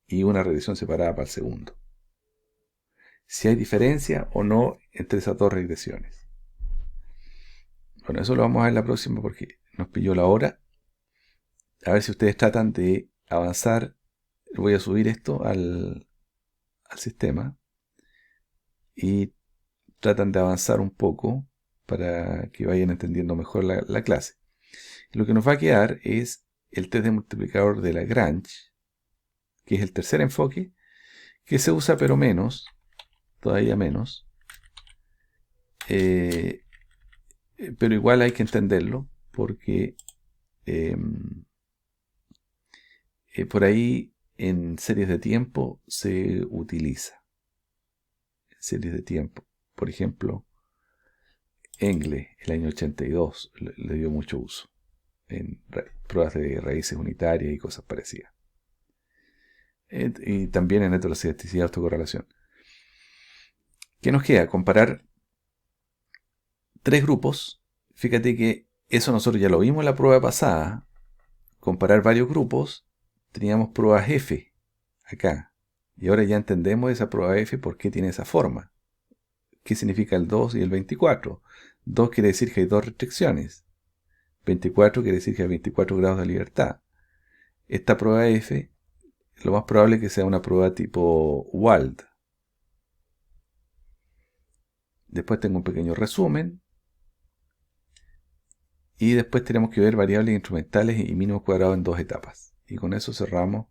y una regresión separada para el segundo. Si hay diferencia o no entre esas dos regresiones. Bueno, eso lo vamos a ver la próxima porque nos pilló la hora. A ver si ustedes tratan de avanzar. Voy a subir esto al sistema y tratan de avanzar un poco para que vayan entendiendo mejor la clase. Lo que nos va a quedar es el test de multiplicador de Lagrange, que es el tercer enfoque, que se usa pero menos, todavía menos, pero igual hay que entenderlo porque por ahí en series de tiempo se utiliza. En series de tiempo, por ejemplo, Engle, el año 82, le dio mucho uso en pruebas de raíces unitarias y cosas parecidas. Y también en heteroscedesticidad y autocorrelación. ¿Qué nos queda? Comparar tres grupos. Fíjate que eso nosotros ya lo vimos en la prueba pasada. Comparar varios grupos, teníamos pruebas F acá. Y ahora ya entendemos esa prueba F por qué tiene esa forma. ¿Qué significa el 2 y el 24? 2 quiere decir que hay dos restricciones. 24 quiere decir que hay 24 grados de libertad. Esta prueba F, lo más probable es que sea una prueba tipo Wald. Después tengo un pequeño resumen. Y después tenemos que ver variables instrumentales y mínimos cuadrados en dos etapas. Y con eso cerramos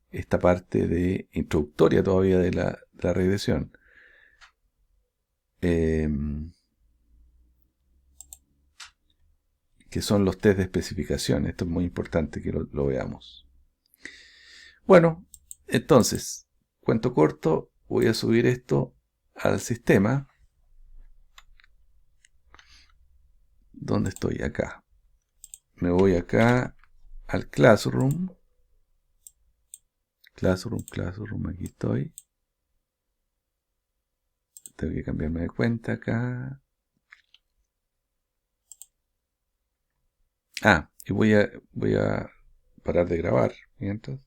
esta parte de introductoria todavía de la regresión. Que son los test de especificación. Esto es muy importante que lo veamos. Bueno, entonces, cuento corto, voy a subir esto al sistema. ¿Dónde estoy? Acá. Me voy acá al Classroom. Classroom, aquí estoy. Tengo que cambiarme de cuenta acá. Y voy a parar de grabar mientras.